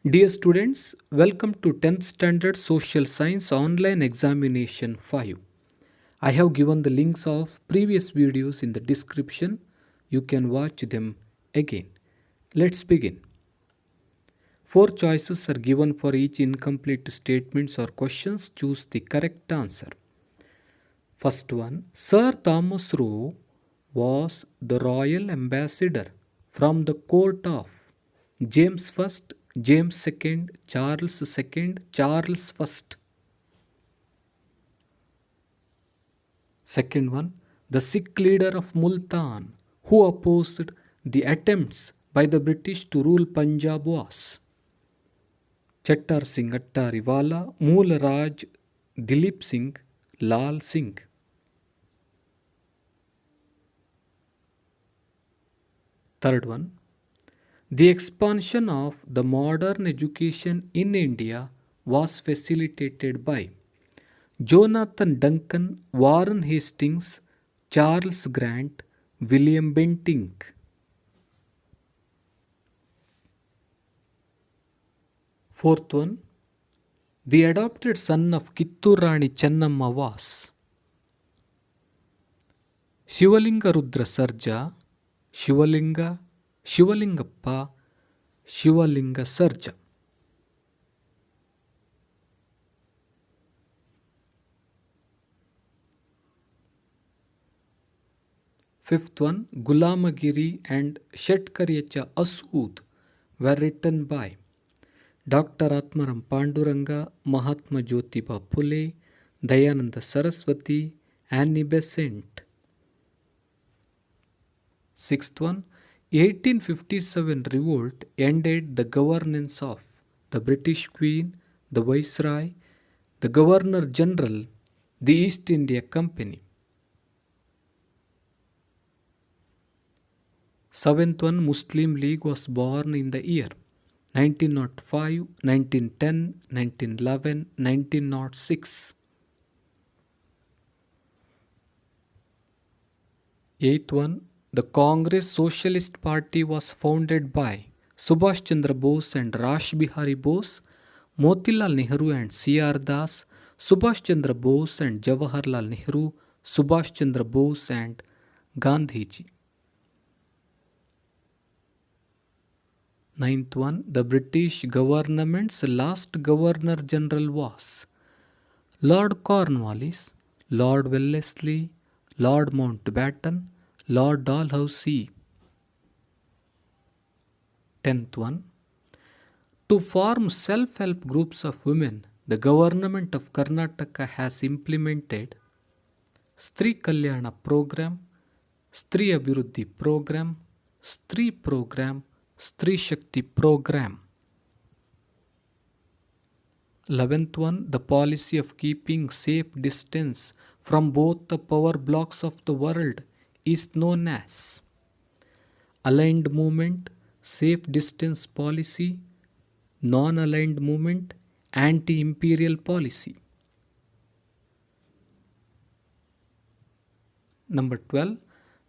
Dear students, welcome to 10th Standard Social Science Online Examination 5. I have given the links of previous videos in the description. You can watch them again. Let's begin. Four choices are given for each incomplete statements or questions. Choose the correct answer. First one, Sir Thomas Roe was the royal ambassador from the court of James I, James II, Charles II, Charles I. Second one, the Sikh leader of Multan who opposed the attempts by the British to rule Punjab was Chattar Singh Attariwala, Mool Raj, Dilip Singh, Lal Singh. Third one, the expansion of the modern education in India was facilitated by Jonathan Duncan, Warren Hastings, Charles Grant, William Bentinck. Fourth one, the adopted son of Kittur Rani Chennamma was Shivalinga Rudra Sarja, Shivalingappa, Shivalinga Sarja. Fifth one, Gulamagiri and Shatkaryacha Asood were written by Dr. Atmaram Panduranga, Mahatma Jyotiba Phule, Dayananda Saraswati, Annie Besant. Sixth one, 1857 revolt ended the governance of the British Queen, the Viceroy, the Governor General, the East India Company. Seventh one, Muslim League was born in the year 1905, 1910, 1911, 1906. Eighth one, the Congress Socialist Party was founded by Subhash Chandra Bose and Rash Bihari Bose, Motilal Nehru and C.R. Das, Subhash Chandra Bose and Jawaharlal Nehru, Subhash Chandra Bose and Gandhiji. Ninth one, the British government's last Governor General was Lord Cornwallis, Lord Wellesley, Lord Mountbatten, Lord Dalhousie. 10th one, to form self-help groups of women, the government of Karnataka has implemented Stri Kalyana program, Stri Abhiruddhi program, Stri program, Stri Shakti program. 11th one, the policy of keeping safe distance from both the power blocks of the world is known as aligned movement, safe distance policy, non-aligned movement, anti-imperial policy. Number 12,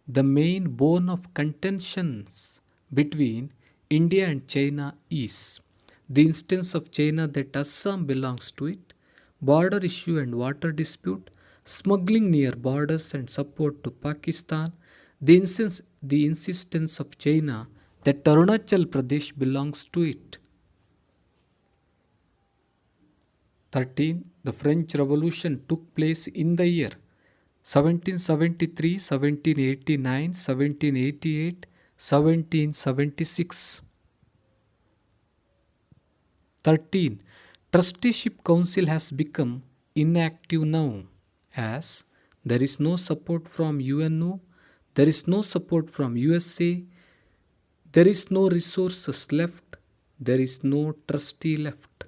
the main bone of contentions between India and China is the instance of China that Assam belongs to it, border issue and water dispute, smuggling near borders and support to Pakistan, the insistence of China that Arunachal Pradesh belongs to it. 13. The French Revolution took place in the year 1773, 1789, 1788, 1776. 13. Trusteeship Council has become inactive now as there is no support from UNO, there is no support from USA, there is no resources left, there is no trustee left.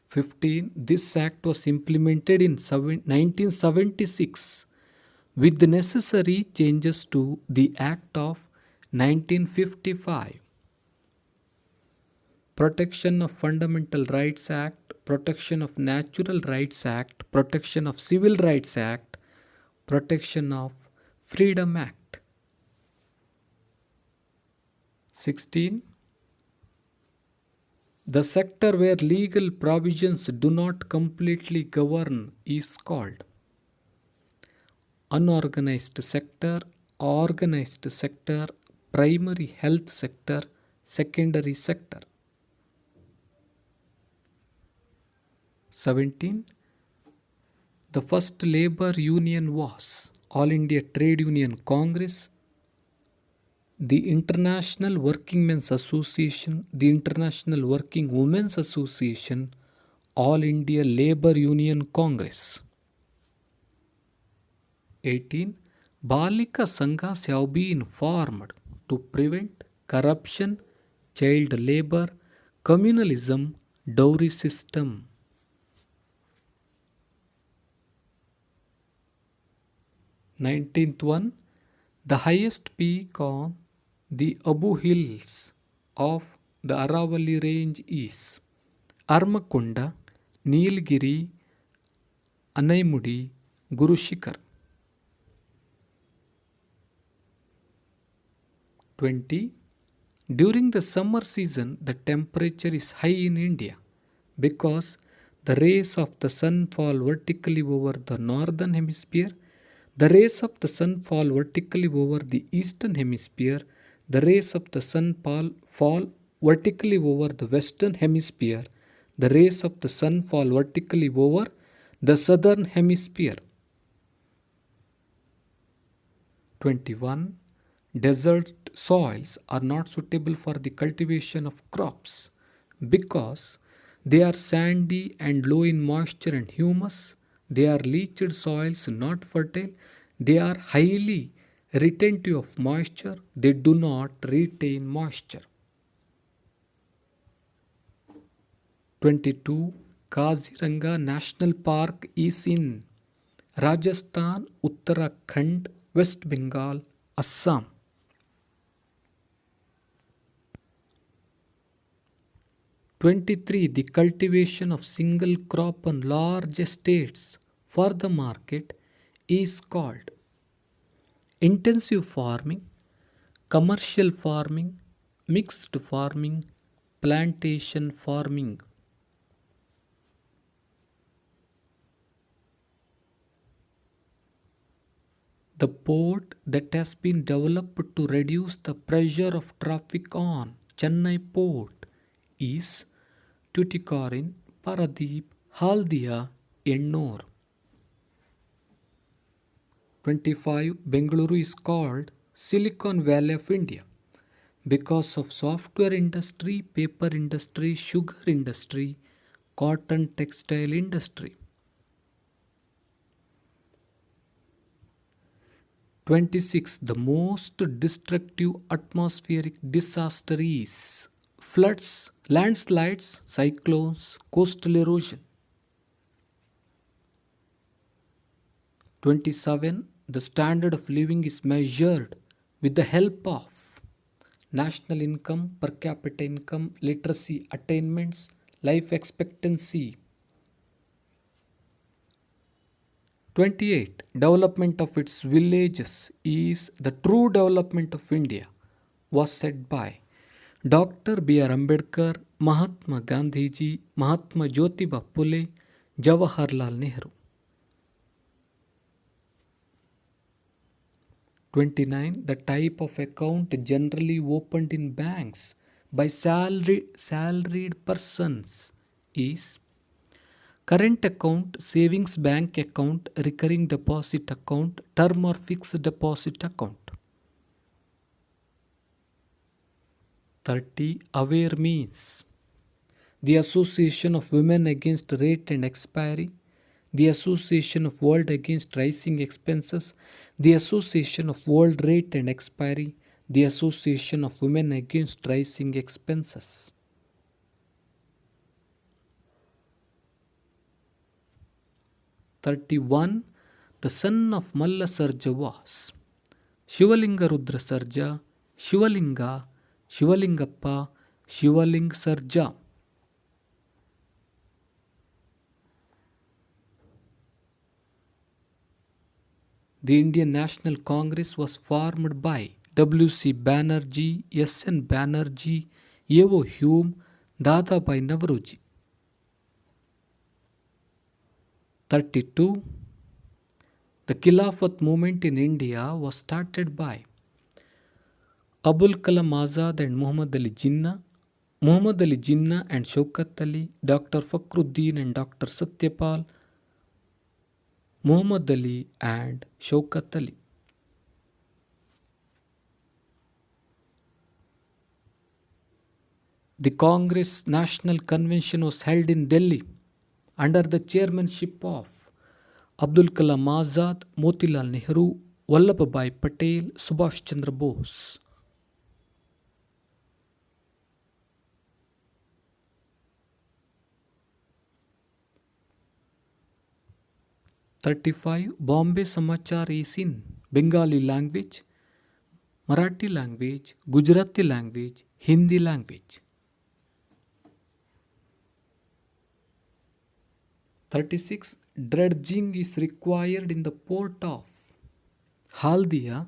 15. This act was implemented in 1976 with the necessary changes to the Act of 1955. Protection of Fundamental Rights Act, Protection of Natural Rights Act, Protection of Civil Rights Act, Protection of Freedom Act. 16. The sector where legal provisions do not completely govern is called unorganized sector, organized sector, primary health sector, secondary sector. 17. The first labor union was All India Trade Union Congress, the International Working Men's Association, the International Working Women's Association, All India Labor Union Congress. 18. Balika Sanghas have been formed to prevent corruption, child labor, communalism, dowry system. 19th one, the highest peak on the Abu Hills of the Aravalli range is Armakonda, Nilgiri, Anaimudi, Guru Shikhar. 20. During the summer season, the temperature is high in India because the rays of the sun fall vertically over the northern hemisphere. The rays of the sun fall vertically over the eastern hemisphere. The rays of the sun fall vertically over the western hemisphere. The rays of the sun fall vertically over the southern hemisphere. 21. Desert soils are not suitable for the cultivation of crops because they are sandy and low in moisture and humus. They are leached soils, not fertile. They are highly retentive of moisture. They do not retain moisture. 22. Kaziranga National Park is in Rajasthan, Uttarakhand, West Bengal, Assam. 23. The cultivation of single crop on large estates for the market is called intensive farming, commercial farming, mixed farming, plantation farming. The port that has been developed to reduce the pressure of traffic on Chennai port is Tuticorin, Paradeep, Haldia, Ennore. 25. Bengaluru is called Silicon Valley of India because of software industry, paper industry, sugar industry, cotton textile industry. 26. The most destructive atmospheric disaster is floods, landslides, cyclones, coastal erosion. 27. The standard of living is measured with the help of national income, per capita income, literacy attainments, life expectancy. 28. Development of its villages is the true development of India, was said by Dr. B.R. Ambedkar, Mahatma Gandhiji, Mahatma Jyotiba Phule, Jawaharlal Nehru. 29. The type of account generally opened in banks by salaried persons is current account, savings bank account, recurring deposit account, term or fixed deposit account. 30. Aware means the Association of Women Against Rate and Expiry, the Association of World Against Rising Expenses, the Association of World Rate and Expiry, the Association of Women Against Rising Expenses. 31. The son of Malla Sarja was Shivalinga Rudra Sarja, Shivalinga, Shivalingappa, Shivaling Sarja. The Indian National Congress was formed by W.C. Banerjee, S.N. Banerjee, A.O. Hume, Dadabhai Navroji. 32. The Khilafat movement in India was started by Abul Kalam Azad and Muhammad Ali Jinnah, Muhammad Ali Jinnah and Shaukat Ali, Dr. Fakhruddin and Dr. Satyapal, Muhammad Ali and Shaukat Ali. The Congress National Convention was held in Delhi under the chairmanship of Abdul Kalam Azad, Motilal Nehru, Vallabhbhai Patel, Subhash Chandra Bose. Bombay Samachar is in Bengali language, Marathi language, Gujarati language, Hindi language. 36. Dredging is required in the port of Haldia,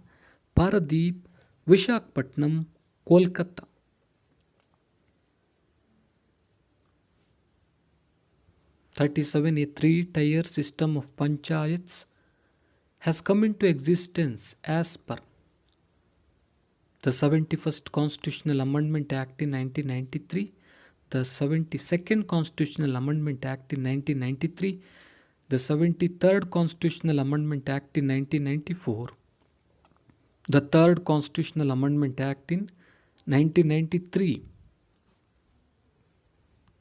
Paradeep, Visakhapatnam, Kolkata. 37. A three-tier system of panchayats has come into existence as per the 71st Constitutional Amendment Act in 1993, the 72nd Constitutional Amendment Act in 1993, the 73rd Constitutional Amendment Act in 1994, the 3rd Constitutional Amendment Act in 1993.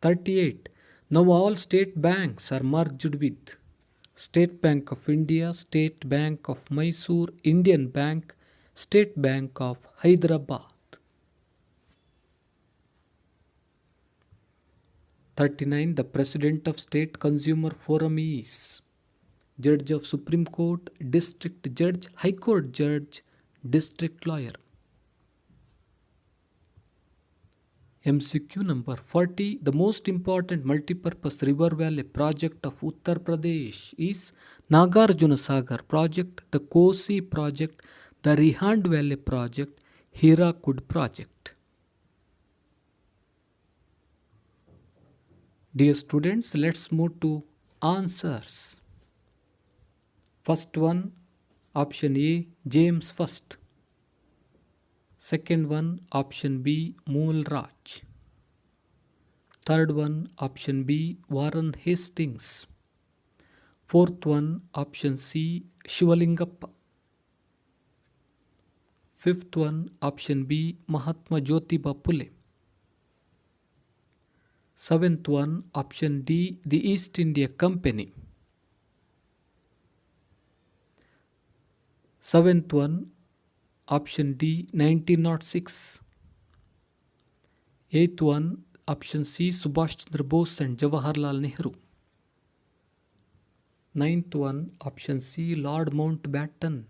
38. Now all state banks are merged with State Bank of India, State Bank of Mysore, Indian Bank, State Bank of Hyderabad. 39. The President of State Consumer Forum is Judge of Supreme Court, District Judge, High Court Judge, District Lawyer. MCQ number 40. The most important multipurpose river valley project of Uttar Pradesh is Nagarjuna Sagar project, the Kosi project, the Rihand Valley project, Hirakud project. Dear students, let's move to answers. First one, option A, James First. Second one, option B, Mool Raj. Third one, option B, Warren Hastings. Fourth one, option C, Shivalingappa. Fifth one, option B, Mahatma Jyotiba Phule. Seventh one, option D, the East India Company. Seventh one, option D, 1906. Eighth one, option C, Subhash Chandra Bose and Jawaharlal Nehru. Ninth one, option C, Lord Mountbatten.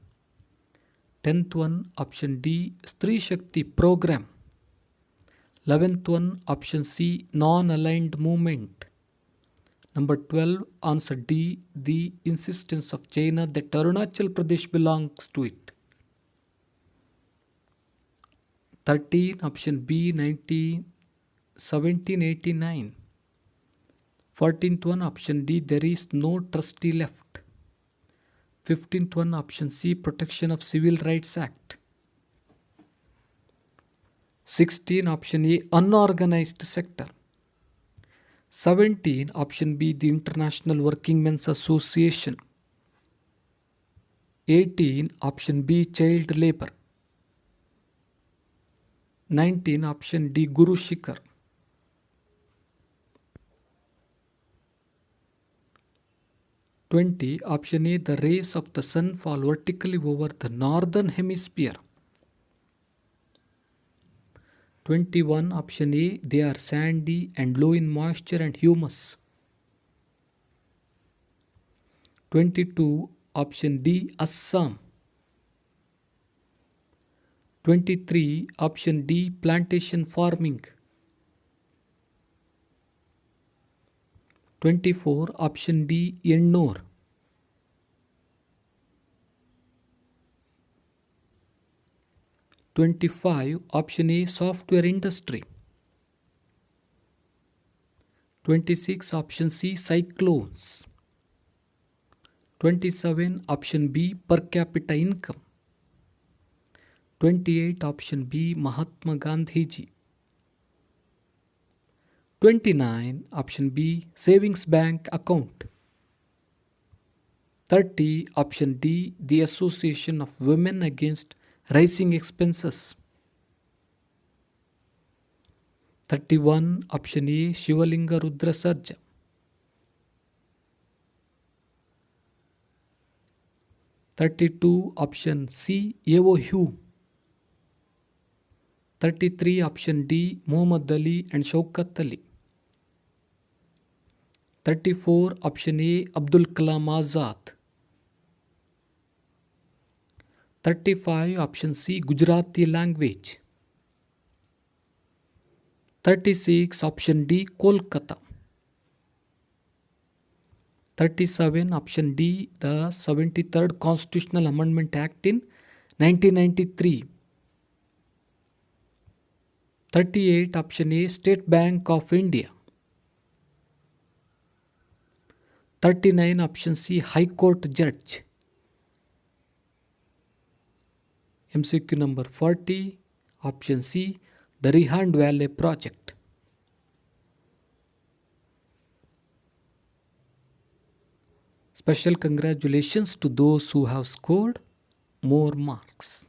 10th one, option D, Stree Shakti Program. 11th one, option C, Non-Aligned Movement. Number 12, answer D, the insistence of China that Arunachal Pradesh belongs to it. 13, option B, 1789. 14th one, option D, there is no trustee left. 15th one, option C, Protection of Civil Rights Act. 16, option A, unorganized sector. 17, option B, the International Working Men's Association. 18, option B, child labor. 19, option D, Guru Shikhar. 20, option A, the rays of the sun fall vertically over the northern hemisphere. 21, option A, they are sandy and low in moisture and humus. 22, option D, Assam. 23, option D, plantation farming. 24, option D, Ennore. 25. Option A, software industry. 26. Option C, cyclones. 27. Option B, per capita income. 28. Option B, Mahatma Gandhiji. 29. Option B, savings bank account. 30. Option D, the Association of Women Against Rising Expenses. 31. Option A, Shivalinga Rudra Sarja. 32. Option C, Evo Hugh. 33. Option D, Muhammad Ali and Shaukat Ali. 34. Option A, Abdul Kalam Azad. 35. Option C, Gujarati language. 36. Option D, Kolkata. 37. Option D, the 73rd Constitutional Amendment Act in 1993. 38. Option A, State Bank of India. 39. Option C, High Court Judge. MCQ number 40. Option C, the Rihand Valley Project. Special congratulations to those who have scored more marks.